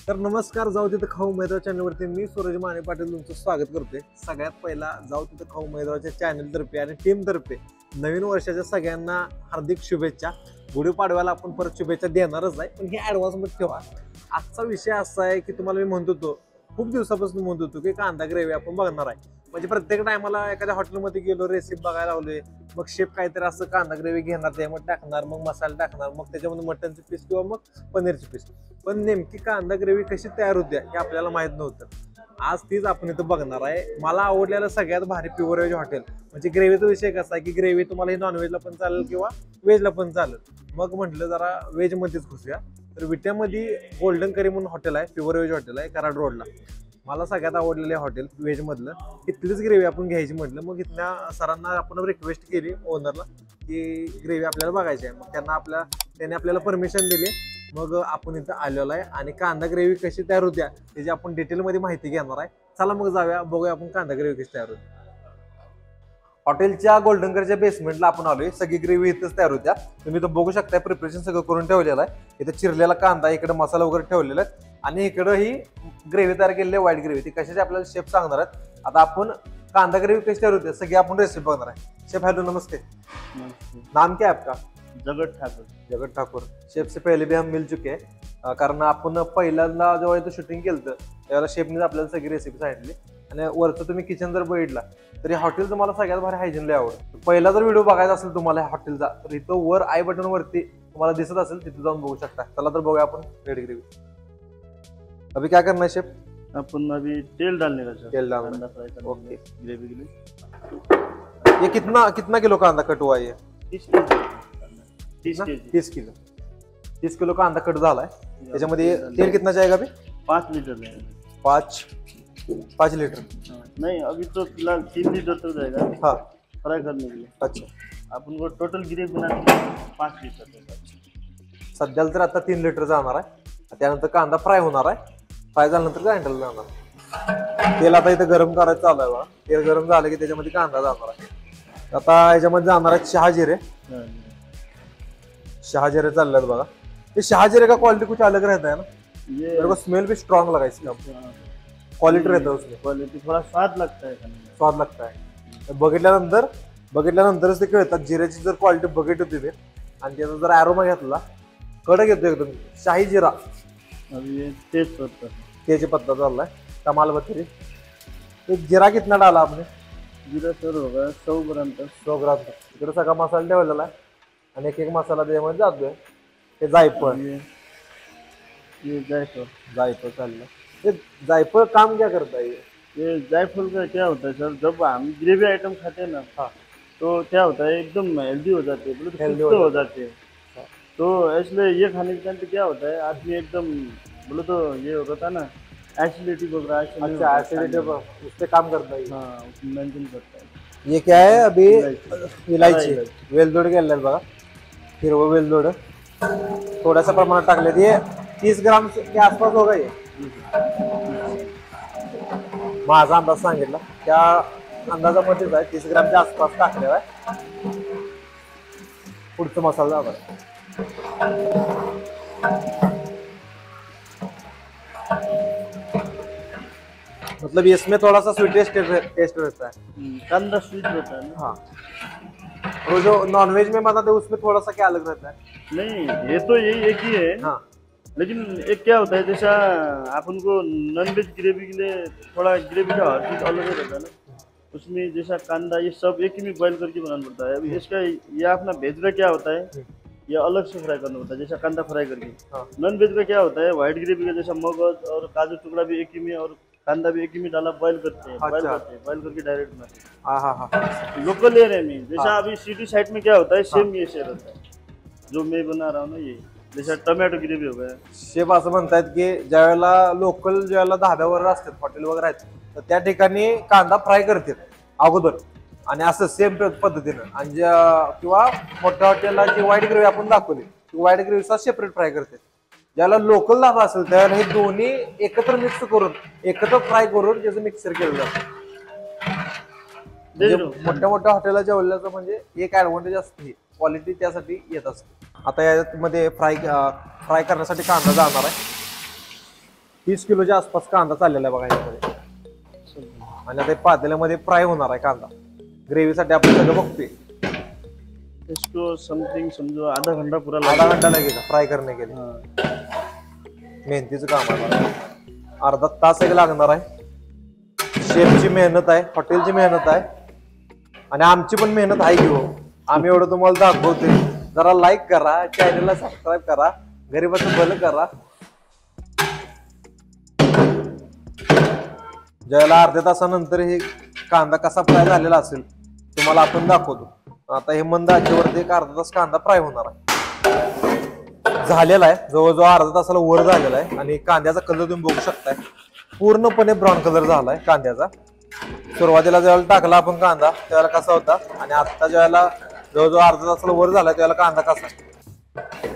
तर नमस्कार, जाऊ तिथं खाऊ मैदाव चॅनलवरती मी सूरज माने पाटील तुमचं स्वागत करतोय। सगळ्यात पहिला जाऊ तिथं खाऊ मैदावाच्या चॅनलतर्फे आणि टीमतर्फे नवीन वर्षाच्या सगळ्यांना हार्दिक शुभेच्छा। गुढीपाडव्याला आपण परत शुभेच्छा देणारच आहे, पण हे ॲडव्हान्स मध्ये ठेवा। आजचा विषय असा आहे की तुम्हाला मी म्हणत होतो, खूप दिवसापासून म्हणत होतो की कांदा ग्रेव्ही आपण बघणार आहे। म्हणजे प्रत्येक टायमाला एखाद्या हॉटेलमध्ये गेलो, रेसिपी बघायला लावले, मग शेफ काहीतरी असं कांदा ग्रेव्ही घेणार, त्यामध्ये टाकणार, मग मसाला टाकणार, मग त्याच्यामध्ये मटनचे पीस किंवा मग पनीरचे पीस। पण नेमकी कांदा ग्रेव्ही कशी तयार होते हे आपल्याला माहित नव्हतं। आज तीच आपण इथं बघणार आहे। मला आवडलेलं सगळ्यात भारी प्युअर व्हेज हॉटेल। म्हणजे ग्रेव्हीचा विषय कसा आहे की ग्रेव्ही तुम्हाला ही नॉनव्हेजला पण चालेल किंवा व्हेजला पण चालेल। मग म्हटलं जरा व्हेज मध्येच घुसूया। तर विट्यामध्ये गोल्डन करी म्हणून हॉटेल आहे, प्युअर व्हेज हॉटेल आहे, कराड रोडला। मला सगळ्यात आवडलेले हॉटेल व्हेज मधलं, इथलीच ग्रेव्ही आपण घ्यायची म्हटलं। मग इथल्या सरांना आपण रिक्वेस्ट केली ओनरला की ग्रेव्ही आपल्याला बघायची आहे। मग त्याने आपल्याला परमिशन दिली। मग आपण इथं आलेलो आहे आणि कांदा ग्रेव्ही कशी तयार होत्या त्याची आपण डिटेलमध्ये माहिती घेणार आहे। चला मग जाऊया, बघूया आपण कांदा ग्रेव्ही कशी तयार होते। हॉटेलच्या गोल्डन करच्या बेसमेंटला आपण आलोय। सगळी ग्रेव्ही इथंच तयार होत्या। तुम्ही इथं बघू शकता, प्रिपरेशन सगळं करून ठेवलेलं आहे। इथं चिरलेला कांदा, इकडे मसाला वगैरे ठेवलेला आहे आणि इकडं ही ग्रेव्ही तयार केलेली आहे, व्हाईट ग्रेव्ही। ती कशाची आपल्याला शेफ सांगणार आहेत। आता आपण कांदा ग्रेव्ही कशी तयार होते सगळी आपण रेसिपी बघणार आहे। शेफ हेलो, नमस्ते। नाम क्या है आपका? जगत ठाकुर। जगत ठाकुर। शेफ से पहले भी हम मिल चुके हैं, कारण आपण पहिल्यांदा जेव्हा इथं शूटिंग केलं त्यावेळेला शेफने आपल्याला सगळी रेसिपी सांगितली। आणि वरचं तुम्ही किचन जर बघितला तरी हॉटेल तुम्हाला सगळ्यात भारी हायजीनला आवडतं। पहिला जर व्हिडिओ बघायचा असेल तुम्हाला हॉटेलचा तर इथं वर आय बटन वरती तुम्हाला दिसत असेल, तिथे जाऊन बघू शकता। चला तर बघूया आपण रेड ग्रेव्ही। अभी क्या करना है शेफ? अपन अभी तेल डालने का सर। तेल डालना। कांदा फ्राई करने ओके। ग्रेवी के लिए। ये कितना किलो कांदा कट हुआ है? 30 किलो कांदा कट झालाय। त्याच्यामध्ये तेल कितना जाएगा अभी? 5 लीटर जाएगा। 5 लीटर? नहीं, अभी तो फिलहाल 3 लीटर तो जाएगा। हाँ, फ्राई करने के लिए। अच्छा। अपन को टोटल ग्रेवी बनाने के लिए 5 लीटर जाएगा। सध्याला तर आता 3 लीटर जाणार आहे। त्यानंतर कांदा फ्राय होणार आहे। फ्राय झाल्यानंतर ग्राइंडरला जाणार। तेल आता इथं गरम करायचं चालू आहे बघा। तेल गरम झालं की त्याच्यामध्ये कांदा जाणार आहे। आता याच्यामध्ये जाणार आहेत शहाजिरे। शहाजिरे चालले बघा। ये शहाजिरे का क्वालिटी कुछ अलग रहता है ना? ये मेरे को स्मेल भी स्ट्रांग लगा इसका। क्वालिटी रहता है उसमें, क्वालिटी थोड़ा स्वाद लगता है खाने में। स्वाद लगता है। बघितल्यानंतरच ते कळतात जिऱ्याची जर क्वालिटी बघितली तुम्ही आणि त्याचा जर अरोमा घेतला, कडक येतो एकदम शाही जिरा। अभी ये तेजपत्ता, तेजपत्ता चाललाय, तमालपत्री। एक जीरा कितना डाला आपने? जीरा सर होगा 100 ग्राम तक। 100 ग्राम तक। इकडे सगळा मसाला ठेवलेला आहे आणि एक एक मसाला त्याच्यामध्ये जातोय। हे जायफळ, ये जायफल। जायफळ चाललं। हे जायफळ काम क्या करता है? ये जायफल का क्या होता है सर, जब हम ग्रेवी आइटम खाते हैं ना, हाँ, तो क्या होता है एकदम हेल्दी हो जाते हैं, Healthy हेल्दी हो हो जाते हैं। तो इसलिए ये खाने के टाइम पे क्या होता है, आदमी एकदम बोलो तो ये होता है ना, एसिडिटी वगैरह। अच्छा, एसिडिटी उस पे काम करता है। हाँ, मेंटेन करता है। ये क्या है अभी? इलायची, वेलदोड गेलेलं बघा, हिरवं वेलदोड थोड्याशा प्रमाणात टाकले। ये 30 ग्राम के आसपास होगा ये। माझा अंदाज सांगितला त्या अंदाजामध्येच आहे, 30 ग्रामच्या आसपास टाकलेला आहे। पुढचा मसाला जाणार। मतलब इसमें थोड़ा सा स्वीटेस्ट टेस्ट रहता है। कांदा स्वीट होता है ना। हाँ, और जो नॉनवेज में बनाते हैं उसमें थोड़ा सा क्या अलग रहता है? नहीं, ये तो यही एक ही है। हाँ, लेकिन एक क्या होता है, जैसा अपन को नॉनवेज ग्रेवी के लिए थोड़ा ग्रेवी का हर चीज अलग रहता है ना, उसमें जैसा कांदा ये सब एक ही में बॉईल करके बनाना पड़ता है। अभी इसका ये अपना वेज का क्या होता है, ये अलग से फ्राई करना होता है, जैसा कांदा फ्राई करके। हाँ। नॉन वेज का क्या होता है, व्हाइट ग्रेवी का जैसा मगज और काजू टुकड़ा भी एक ही में और कांदा भी एक ही में डाला, बॉईल करते हैं। अच्छा। बॉईल करके डायरेक्ट बनाते हैं। हाँ, हाँ, हाँ। लोकल एरिया में जैसा अभी सिटी साइड में क्या होता है, सेम ये से रहता है जो मैं बना रहा हूँ ना। ये जैसा टोमॅटो ग्रेवी हो गया। शेफ असं म्हणतात की ज्यावेळेला लोकल ज्यावेळेला धाब्यावर असतात, हॉटेल वगैरे आहेत, तर त्या ठिकाणी कांदा फ्राय करतात अगोदर आणि असं सेम पद्धतीनं। आणि किंवा मोठ्या हॉटेलला जी व्हाईट ग्रेव्ही आपण दाखवली, व्हाईट ग्रेव्हीचा सेपरेट फ्राय करतात। ज्याला लोकल धाबा असेल त्यावेळेला हे दोन्ही एकत्र मिक्स करून, एकत्र फ्राय करून त्याचं मिक्सर केलं जातं। मोठ्या मोठ्या हॉटेलला जेवल्याचं म्हणजे एक ऍडव्हान्टेज असते, क्वालिटी त्यासाठी येत असते। आता यामध्ये फ्राय करण्यासाठी कांदा जाणार आहे। 30 किलोच्या आसपास कांदा चाललेला आहे बघा याच्यामध्ये. आणि आता पातेल्यामध्ये फ्राय होणार आहे कांदा. ग्रेव्हीसाठी आपण सगळं बघतोय. इसको समथिंग समझो आधा घंटा पूरा आधा घंटा लगेगा फ्राय करने के लिए. हाँ, मेहनतीचं काम आहे. अर्धा तास एक लागणार आहे. शेफची मेहनत आहे, हॉटेलची मेहनत आहे आणि आमची पण मेहनत आहे की हो. आम्ही एवढं तुम्हाला दाखवतोय. जरा लाईक करा, चॅनलला सबस्क्राईब करा, गरीबाचं भलं करा. ज्याला अर्ध्या तासानंतर हे कांदा कसा फ्राय झालेला असेल तुम्हाला आपण दाखवतो. आता हे मंद आचेवरती एक अर्धा तास कांदा फ्राय होणार आहे. झालेला आहे, जवळजवळ अर्धा तासाला वर झालेला आहे. आणि कांद्याचा कलर तुम्ही बघू शकताय, पूर्णपणे ब्राऊन कलर झालाय कांद्याचा. सुरुवातीला ज्यावेळेला टाकला आपण कांदा त्यावेळेला कसा होता आणि आता ज्यावेळेला जवळजवळ अर्धा तासाला वर झालाय त्यावेळेला कांदा कसा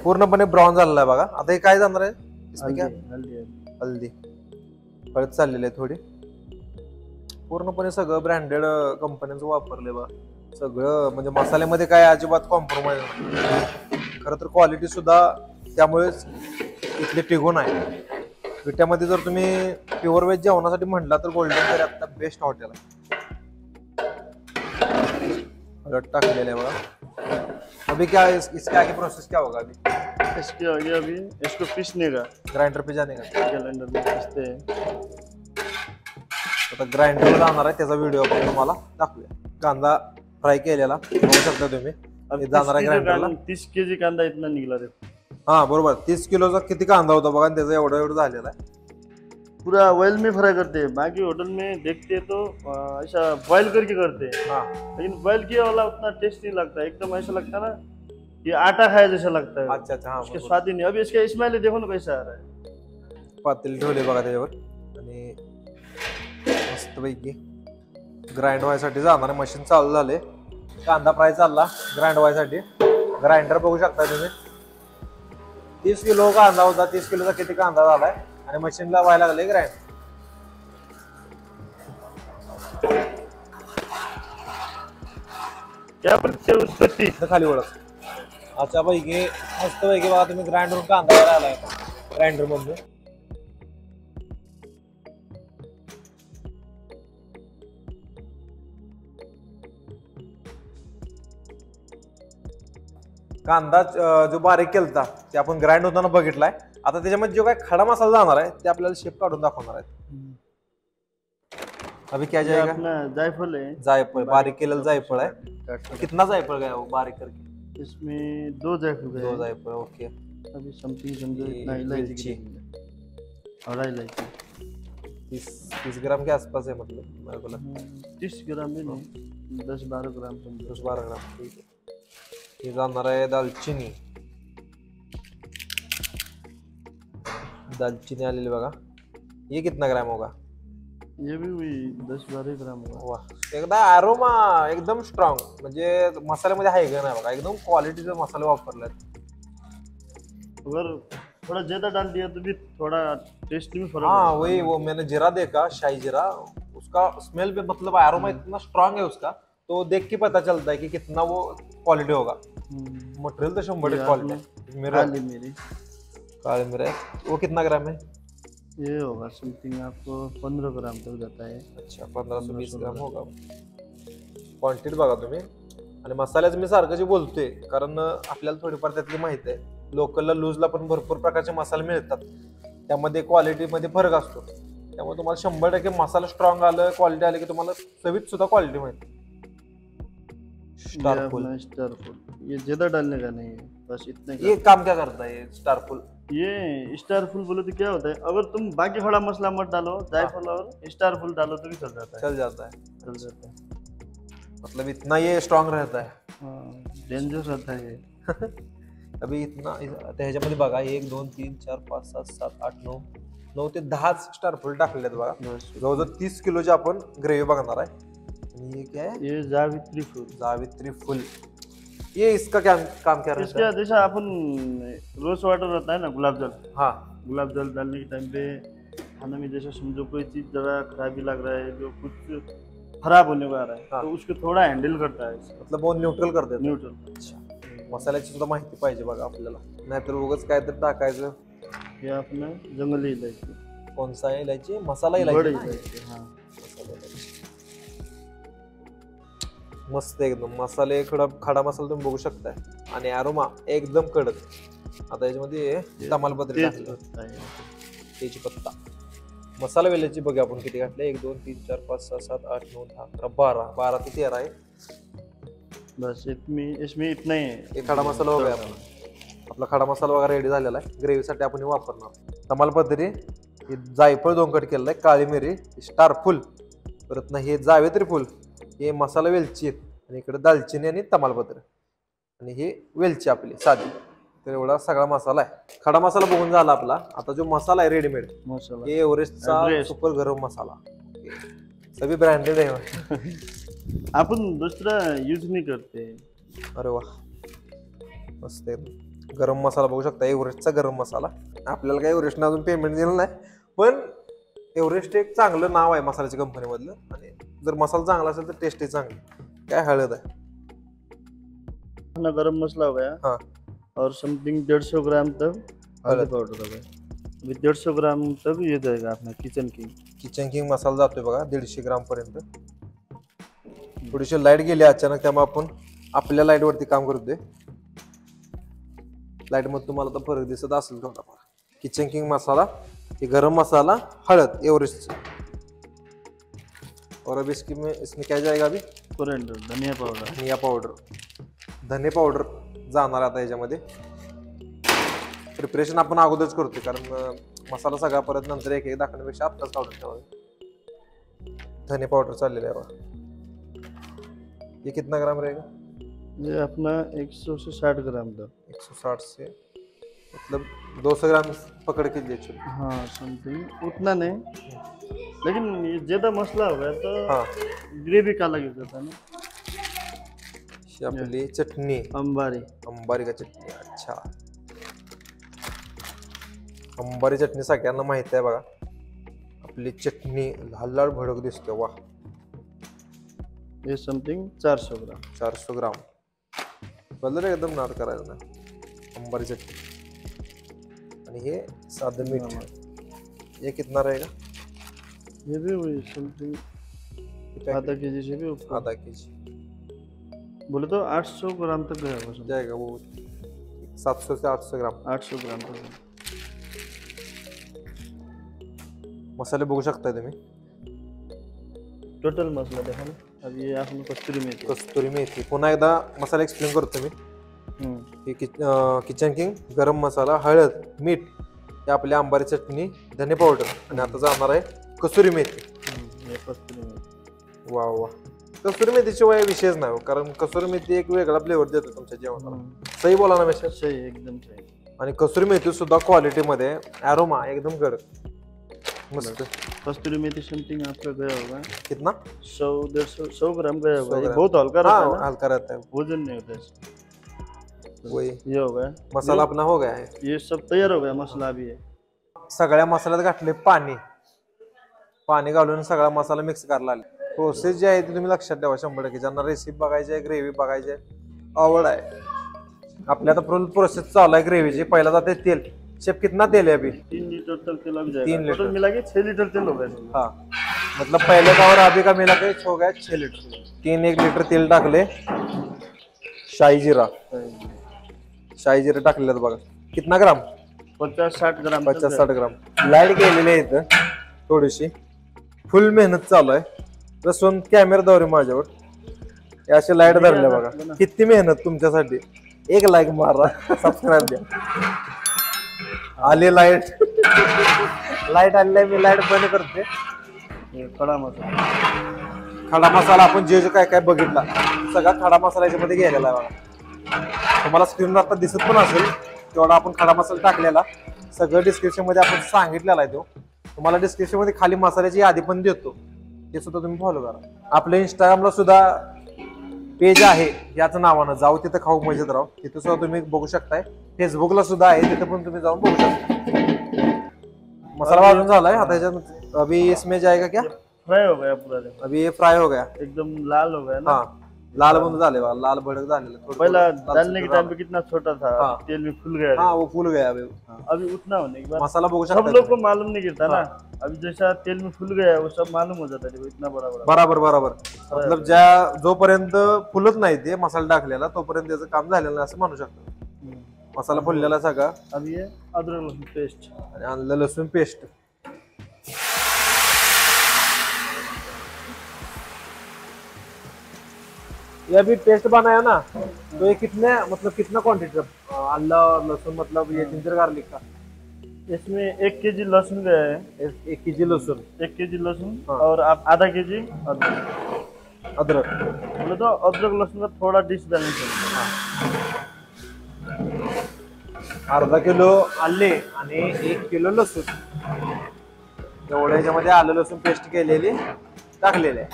पूर्णपणे ब्राऊन झालेला आहे बघा. आता हे काय जाणार आहे, हल्दी हळद चाललेली आहे थोडी. पूर्णपणे सगळं ब्रँडेड कंपन्यांचं वापरले बघा सगळं. म्हणजे मसाल्यामध्ये काय अजिबात कॉम्प्रोमाइज नाही. खरं तर क्वालिटी सुद्धा त्यामुळेच इथली टिकून आहे. विट्यामध्ये जर तुम्ही प्युअर व्हेज जेवणासाठी म्हटला तर गोल्डन तरी आता बेस्ट हॉटेल आहे. हळद टाकलेले बघा. अभी क्या इसके आगे प्रोसेस क्या होगा अभी? इसके आगे अभी इसको पीसने का, ग्राइंडर पे जाने का. कैलेंडर में पीसते हैं. आता ग्राइंडर जाणार आहे त्याचा व्हिडिओ आपण तुम्हाला दाखवूया. कांदा फ्राय केलेला बघू शकता तुम्ही. अब जाणार आहे ग्राइंडरला. 30 केजी कांदा इतना निकला रे. हा बरोबर, 30 किलोचा किती कांदा होता बघा, त्याचा एवढं झालेला आहे. पूरा ऑयल में फ्राय करते हैं. बाकी होटल में देखते हैं तो ऐसा बॉईल करके करते हैं. हाँ. लेकिन बॉईल किया वाला उतना टेस्ट नहीं लगता. एकदम ऐसा लगता है ना कि आटा खाया जैसा लगता है. अच्छा अच्छा. उसके स्वाद ही नहीं. अभी इसका स्मेल देखो ना कैसा आ रहा है. पातेली ठेवले बघा त्याच्यावर आणि मस्तपैकी ग्राइंड व्हायसाठी जाणार. मशीन चालू झाले. कांदा फ्राय चालला ग्राइंड व्हायसाठी. ग्राइंडर बघू शकता तुम्ही. 30 किलो कांदा होता, 30 किलोचा किती कांदा झालाय आणि मशीनला व्हायला लागले ग्राइंड. क्या बोलते हैं उसको? 30 खाली ओळख. अच्छा पैकी मस्तपैकी बघा तुम्ही ग्राइंडर कांदा व्हायला आलाय ग्राइंडर मधून. कांदा जो बारीक केलता ते आपण ग्राइंड होताना बघितलाय. आता त्याच्यामध्ये जो काय खडा मसाला जाणार आहे ते आपल्याला शेप काढून दाखवणार आहेत. अभी क्या जाएगा? अपना जायफल है. जायफळ बारीक केलेलं जायफळ आहे. कितना जायफळ गया वो बारीक करके? इसमें 2 जायफल गए. 2 जायफळ. ओके. अभी समथिंग समझो इतना इलायची और इलायची 30 ग्राम के आसपास है मतलब मेरे को लगता है. 30 ग्राम में नहीं, 10-12 ग्राम समझो. 10-12 ग्राम. ठीक है. हे जाणार आहे दालचिनी. दालचिनी आलेली बघा. ये कितना ग्राम होगा? ये भी वही 10-12 ग्राम होगा. वाह, एकदा अरोमा एकदम स्ट्रॉंग. म्हणजे मसाल्यामध्ये आहे का नाही बघा, एकदम क्वालिटीचे मसाले वापरलेत. अगर थोड़ा ज्यादा डाल दिया तो भी थोड़ा टेस्ट में फर्क. हाँ वही, वो मैंने जीरा देखा, शाही जीरा. उसका स्मेल भी मतलब अरोमा इतना स्ट्रॉन्ग है उसका, तो देख के पता चलता है कि कितना वो क्वालिटी होगा. मटेरियल तो 100% क्वालिटी है. काली मिरी. काली मिर्च वो कितना ग्राम है? ये होगा समथिंग आपको 15 ग्राम तक जाता है. अच्छा, 15-20 ग्राम होगा. क्वांटिटी बघा तुम्ही. आणि मसाल्याचं मी सारखं जे बोलतोय कारण आपल्याला थोडीफार त्यातली माहिती आहे. लोकलला लूजला पण भरपूर प्रकारचे मसाले मिळतात, त्यामध्ये क्वालिटीमध्ये फरक असतो. त्यामुळे तुम्हाला 100% मसाला स्ट्रॉंग आलं, क्वालिटी आली की तुम्हाला चवीत सुद्धा क्वालिटी मिळते. स्टारफुल. ये ज्यादा डालने का नहीं है, बस इतने का. ये काम क्या करता है स्टारफुल? ये स्टारफुल बोले तो क्या होता है, अगर तुम बाकी खड़ा मसला मत डालो, जायफल और स्टारफुल डालो तो भी चल जाता है. चल जाता है. चल जाता है. मतलब इतना ये स्ट्रॉंग रहता है. डेंजर रहता है ये. अभी इतना ह्याच्यामध्ये बघा 1 2 3 4 5 6 7 8 9 9 ते 10 स्टारफुल टाकलेले आहेत बघा. जवळजवळ 30 किलोची आपण ग्रेव्ही बघणार आहे. आणि ये क्या है? ये जावित्री फूल. जावित्री फूल. ये इसका क्या काम क्या रहता इसका है? जैसा अपन रोज वाटर रहता है ना, गुलाब जल. हाँ. गुलाब जल डालने के टाइम पे खाने में जैसे समझो कोई चीज जरा खराबी लग रहा है, जो कुछ खराब होने को आ रहा है, हाँ. तो उसको थोड़ा हैंडल करता है. मतलब वो न्यूट्रल कर देतो. न्यूट्रल. अच्छा. मसाल्याची सुद्धा माहिती पाहिजे बघा आपल्याला, नाहीतर उगाच काय तर टाकायचं. ये अपना जंगली इलायची. कौन सा इलायची मसाला बड़ी इलायची ना? इलायची, हाँ मसाला इलायची. मस्त एकदम मसाले खडा मसाला तुम्ही बघू शकताय आणि अरोमा एकदम कडक. आता याच्यामध्ये तमालपत्री तेज टाकली, पत्ता है। तेजपत्ता. मसाला वेलाची बघा आपण किती घातले, 1 2 3 4 5 6 7 8 9 10 11 12 ते 13 आहे. बस इसमें इतना ही है। एक खडा मसाला वगैरे आपला खडा मसाला वगैरे रेडी झालेला आहे. ग्रेव्हीसाठी आपण हे वापरणार. तमालपत्री, हे जायफळ 2 कट केलेलं आहे, काळी मिरी, स्टार फुल, परत ना हे जावेत्री फुल, हे मसाला वेलची आहेत, आणि इकडे दालचिनी आणि तमालपत्र, आणि हे वेलची आपली साधी. तर एवढा सगळा मसाला आहे. खडा मसाला बघून झाला आपला. आता जो मसाला आहे रेडीमेड, मसाला हे एव्हरेस्टचा एव्हरेस्ट. सुपर गरम मसाला, सगळी ब्रँडेड आहे. अपन दूसरा यूज नहीं करते। अरे वा, मस्त आहे. गरम मसाला बघू शकता, एव्हरेस्टचा गरम मसाला. आपल्याला काही एव्हरेस्टनं अजून पेमेंट दिलं नाही, पण एव्हरेस्ट एक चांगलं नाव आहे मसाल्याच्या कंपनीमधलं, आणि जर मसाला चांगला असेल तर टेस्टही चांगली. काय हळद आहे, अपना गरम मसाला हो गया, हाँ, और समथिंग 150 ग्राम तक हल्दी पाउडर हो गया। अभी 150 ग्राम तक ये जाएगा अपना किचन किंग। किचन किंग मसाला जातोय बघा 150 ग्राम पर्यंत. थोडीशी लाईट गेली अचानक, त्यामुळे आपण आपल्या लाईट वरती काम करतोय. लाईट मध्ये तुम्हाला तर फरक दिसत असेल थोडाफार. किचन किंग मसाला, हे गरम मसाला, हळद एव्हरेस्ट, और अभी इसमें क्या जाएगा अभी, कोरिएंडर, धनिया पाउडर। धनिया पावडर, धने पावडर जाणार आता याच्यामध्ये. प्रिपरेशन आपण अगोदरच करतोय, कारण मसाला सगळा परत नंतर एक दाखवण्यापेक्षा आत्ताच काढून ठेवावे. धने पावडर चाललेले आहे बघा. ये कितना ग्राम रहेगा, ये अपना 100 से 60 ग्राम तक। 160 से मतलब 200 ग्राम पकड़ के लीजिए. हाँ समथिंग उतना नहीं, लेकिन ये ज्यादा मसला हो गया तो हाँ, ग्रेवी काला गिर जाता है ना। ही आपली चटणी, अंबारी, अंबारी का चटणी. अच्छा, अंबारी चटणी सगळ्यांना माहिती आहे बघा. आपली चटणी लाल लाल भडक दिसते. वा, ये समथिंग 400 ग्राम। 400 ग्राम. कलर एकदम नाट करायचा ना. अंबारी चटणी, आणि हे साधं मीठ. ये कितना रहेगा, ये भी वही समथिंग आधा केजी से भी ऊपर। आधा केजी बोले तो 800 ग्राम तक गया होगा, जाएगा वो. 700 से 800 ग्राम 800 ग्राम तक। मसाले बघू शकताय तुम्ही. टोटल मसाला देखा ना। अब ये आपने कस्तूरी मेथी, कस्तुरी मेथी. पुन्हा एकदा मसाला एक्सप्लेन करतो मी. हे किचन किंग गरम मसाला, हळद, मीठ, हे आपली अंबारी चटणी, धने पावडर, आणि आता जाणार आहे कसुरी मेथी. ये कस्तूरी मेथी। वा वा, कसुरी मेथीशिवाय विषयच नाही हो, कारण कसुरी मेथी एक वेगळा फ्लेवर देतो तुमच्या जेवणाला. सही बोला ना मेशर. सही, एकदम सही। आणि कसुरी मेथी सुद्धा क्वालिटीमध्ये, अरोमा एकदम कडक, मस्त. कस्तूरी मेथी समथिंग आपका गया होगा कितना, 100 ग्राम गया होगा। 100 ये ग्राम. बहुत हल्का रहता है हाँ, ना, हल्का रहता है. वजन नहीं होता इसका। वही ये हो गया मसाला अपना हो गया है. ये सब तैयार हो गया, मसाला अभी है। सगळ्या मसाल्यात घातले पाणी. पाणी घालून सगळा मसाला मिक्स करायला आले. प्रोसेस जी आहे ती तुम्ही लक्षात ठेवा 100%. ज्यांना रेसिपी बघायची आहे, ग्रेव्ही बघायची आहे, आवड आहे, आपल्या आता फुल प्रोसेस चालू आहे ग्रेव्हीची. पहिला जाते तेल. शेफ कितना तेल है अभी, 3 लीटर तक तेल लग जाएगा। 3 लीटर टोटल मिला के 6 लीटर तेल हो गया। हाँ, मतलब पहले का और अभी का मिला के हो गया 6 लीटर. 1 लीटर तेल टाकले. शाही जिरा, शाही जिरा टाकले बघा. कितना ग्राम, 50-60 ग्राम। 50-60 ग्राम. लाईट गेलेली आहे इथं थोडीशी. फुल मेहनत चालू आहे. रसवंत कॅमेरा दौरे माझ्यावर. हे असे लाईट धरले बघा. किती मेहनत तुमच्यासाठी. एक लाईक मारा, सबस्क्राईब द्या. आली लाईट. लाईट आली, मी लाईट बंद करते. खडा मसाला, खडा मसाला आपण जे काय काय बघितला सगळा खडा मसाला याच्यामध्ये गेलेला आहे बघा. तुम्हाला स्क्रीनवर आता दिसत पण असेल तेवढा आपण खडा मसाला टाकलेला. सगळं डिस्क्रिप्शन मध्ये आपण सांगितलेला आहे. तो तुम्हाला डिस्क्रिप्शन मध्ये खाली मसाल्याची यादी पण देतो, ते सुद्धा तुम्ही फॉलो करा. आपल्या इंस्टाग्रामला सुद्धा पेज आहे याचं नावानं, जाऊ तिथं खाऊ मजेत राहू, तिथं सुद्धा तुम्ही बघू शकताय. फेसबुकला सुद्धा आहे, तिथं पण तुम्ही जाऊन बघू शकता. मसाला भाजून झालाय. आता याच्यात अभी इसमें जाएगा क्या, फ्राई हो गया पूरा। अभी ये फ्राई हो गया, एकदम लाल हो गया ना। हाँ, लाल बंद झाले बा, लाल भडक झालेलं. पहला डालने के टाइम पे कितना छोटा था, हाँ। तेल भी फूल गया। हाँ, वो फूल गया अभी. अभी उतना होने के बाद मसाला बघू सब शकता लोग को मालूम नहीं गिरता ना। अभी जैसा तेल में फूल गया है वो सब मालूम हो जाता है देखो, इतना बड़ा बड़ा। बराबर बराबर, मतलब जोपर्यंत फुलत नाही ते मसाला टाकलेला तोपर्यंत त्याचं काम झालेलं नाही असं म्हणू शकतो. मसाला फुललेला सगळा. अब ये अदरक लहसुन पेस्ट आणि आलं लसूण पेस्ट. ये अभी पेस्ट बनाया ना, तो ये कितने मतलब कितना क्वांटिटी अल्लाह लहसुन मतलब ये जिंजर गार्लिक का? इसमें 1 केजी लहसुन गया है, 1 केजी लहसुन, 1 केजी लहसुन हाँ। और आप आधा केजी अदरक। अदरक. बोले तो अदरक लहसुन का थोड़ा डिश बैलेंस है। अर्धा किलो आले आणि 1 किलो लसूण एवढ्या ह्याच्यामध्ये आलं लसूण पेस्ट केलेली टाकलेली आहे.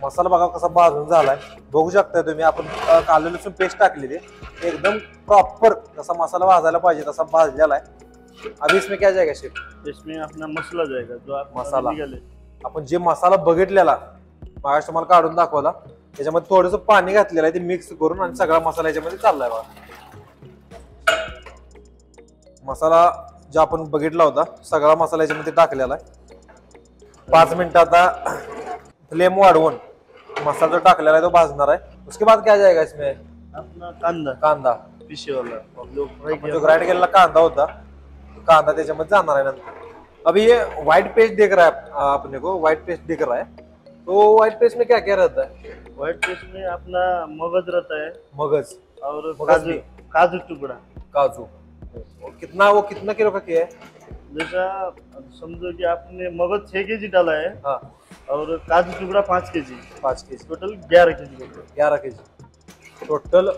मसाला बघा कसा भाजून झालाय, बघू शकता तुम्ही. आपण आलं लसूण पेस्ट टाकलेली एकदम प्रॉपर जसा मसाला भाजायला पाहिजे तसा भाजलेला आहे. अभी इसमें क्या जाएगा शेफ? इसमें अपना मसाला जाएगा जो आप मसाला निकाले। आपण जे मसाला बघितलेला मागाशी तुम्हाला काढून दाखवला त्याच्यामध्ये थोडंसं पाणी घातलेलं आहे ते मिक्स करून आणि सगळा मसाला याच्यामध्ये चाललाय बघा. मसाला जो आपण बघितला होता सगळा मसाला याच्यामध्ये टाकलेला आहे. 5 मिनिटं आता फ्लेम वाढवून मसाला जो टाकलेला आहे तो भाजणार आहे. उसके बाद क्या जाएगा इसमें? अपना कांदा, कांदा पीछे वाला जो फ्राई जो ग्राइंड केलेला कांदा होता कांदा त्याच्यामध्ये जाणार आहे नंतर. अभी ये व्हाइट पेस्ट दिख रहा है अपने को, व्हाइट पेस्ट दिख रहा है, तो व्हाइट पेस्ट में क्या क्या रहता है? व्हाइट पेस्ट में अपना मगज रहता है मगज और मगज काजू, भी? काजू टुकड़ा। काजू. वो कितना किलो का किया है? जैसा समझो कि आपने मगज 6 केजी डाला है हाँ और काजू टुकड़ा 5 KG, 5 KG, total 11 KG. 11 KG, total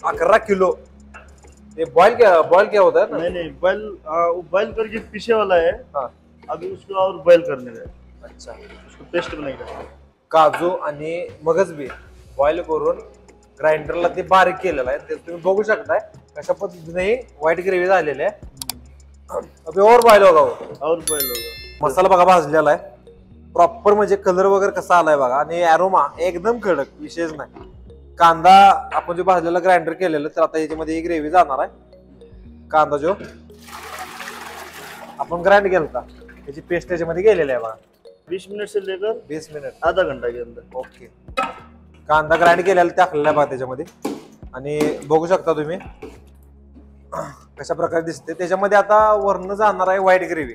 11 kilo. ये बॉईल क्या होता है ना? नहीं बॉइल करके पीछे वाला है। हाँ. अभी उसको और बॉइल करने का है, अच्छा. उसको पेस्ट बनाएगा। काजू आणि मगज बी बॉईल करून ग्राइंडरला ते बारीक केलेलं आहे. ते तुम्ही बघू शकताय कशा पद्धतीने व्हाईट ग्रेव्ही झालेली आहे. अभी और बॉईल होगा वो. और बॉइल होगा। मसाला बघा भाजलेला आहे प्रॉपर, म्हणजे कलर वगैरे कसा आलाय बघा आणि अरोमा एकदम कडक, विशेष नाही. कांदा आपण जो भाजलेला ग्राइंडर केलेलं तर आता याच्यामध्ये ग्रेव्ही जाणार आहे. कांदा जो आपण ग्राइंड केला होता त्याची पेस्ट त्याच्यामध्ये गेलेली आहे बघा. 20 मिनट से लेकर 20 मिनिट, आधा घंटा के अंदर। ओके. कांदा ग्राइंड केलेला टाकलेला आहे बघा त्याच्यामध्ये आणि बघू शकता तुम्ही कशा प्रकारे दिसते. त्याच्यामध्ये आता वरण जाणार आहे व्हाईट ग्रेव्ही.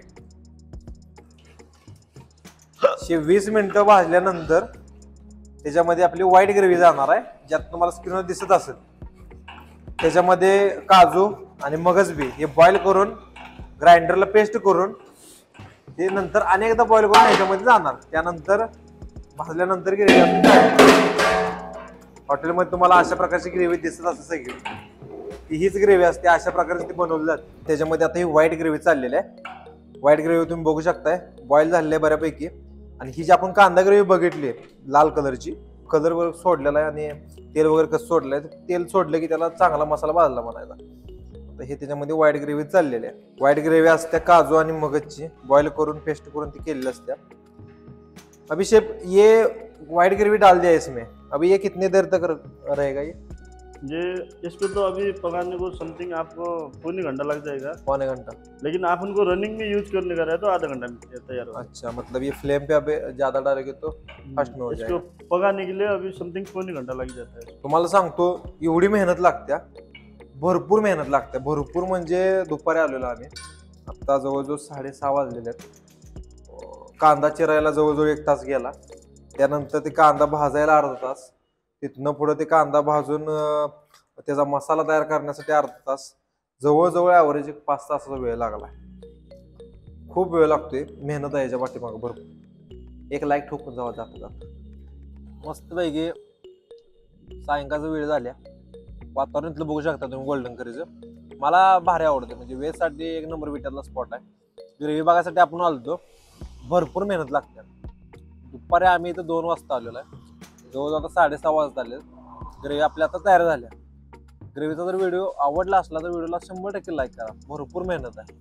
20 मिनिटं भाजल्यानंतर त्याच्यामध्ये आपली व्हाईट ग्रेव्ही जाणार आहे, ज्यात तुम्हाला स्क्रीनवर दिसत असेल. त्याच्यामध्ये काजू आणि मगज बी हे बॉईल करून ग्राइंडरला पेस्ट करून ते नंतर अनेकदा बॉईल करून ह्याच्यामध्ये जाणार. त्यानंतर भाजल्यानंतर ग्रेव्ही हॉटेलमध्ये तुम्हाला अशा प्रकारची ग्रेव्ही दिसत असते सगळी, ती हीच ग्रेव्ही असते. अशा प्रकारे ती बनवली जाते. त्याच्यामध्ये आता ही व्हाईट ग्रेव्ही चाललेली आहे. व्हाईट ग्रेव्ही तुम्ही बघू शकताय बॉईल झालेली आहे बऱ्यापैकी. आणि ही जी आपण कांदा ग्रेव्ही बघितली लाल कलरची, कलर वगैरे सोडलेला आहे आणि तेल वगैरे कसं सोडलंय, तेल सोडलं की त्याला चांगला मसाला भाजला म्हणायचा. तर हे त्याच्यामध्ये व्हाईट ग्रेव्ही चाललेली आहे. व्हाईट ग्रेव्ही असते काजू आणि मगजची बॉईल करून पेस्ट करून ती केलेली असते. अभी शेफ ये व्हाइट ग्रेवी डाल दिया इसमें, अभी ये कितने देर तक रहेगा ये इसको तो अभी पकाने को समथिंग आपको पौने घंटा लग जाएगा, पौने घंटा. लेकिन आप उनको रनिंग में यूज करने का रहे तो आधा घंटा में तैयार होगा। अच्छा, मतलब ये फ्लेम पे अभी ज्यादा डालेंगे तो फास्ट में हो इसको जाएगा. पकाने के लिए अभी समथिंग पौने घंटा लग जाता है। तुम्हाला सांगतो एवढी मेहनत लागते, भरपूर मेहनत लागते. भरपूर म्हणजे दुपारी आलेलो आम्ही, आता जवळजवळ 6:30 वाजलेले आहेत. कांदा चिरायला जवळजवळ 1 तास गेला. त्यानंतर ते कांदा भाजायला अर्धा तास, तिथनं पुढे ते कांदा भाजून त्याचा मसाला तयार करण्यासाठी अर्धा तास, जवळजवळ ॲव्हरेज 5 तासाचा वेळ लागला. खूप वेळ लागतोय, मेहनत आहे याच्या पाठीमागं भरपूर. एक लाईक ठोकून जावा जाता जाता. मस्तपैकी सायंकाळचा वेळ झाल्या, वातावरण इथलं बघू शकता तुम्ही गोल्डन करीचं. मला भारी आवडतं, म्हणजे वेजसाठी एक नंबर विटातला स्पॉट आहे. ग्रेव्ही बघायसाठी आपण आलो, भरपूर मेहनत लागते. दुपारी आम्ही इथं 2 वाजता आलेलो आहे, जवळजवळ आता 6:30 वाजता आले. ग्रेव्ही आपल्या आता तयार झाल्या. ग्रेव्हीचा जर व्हिडिओ आवडला असला तर व्हिडिओला 100% लाईक करा, भरपूर मेहनत आहे.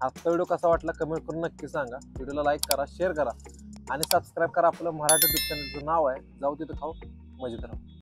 आजचा व्हिडिओ कसा वाटला कमेंट करून नक्की सांगा. व्हिडिओला लाईक करा, शेअर करा आणि सबस्क्राईब करा. आपलं मराठी यूट्यूब चॅनलचं नाव आहे जाऊ तिथं खाऊ मजेत राहू.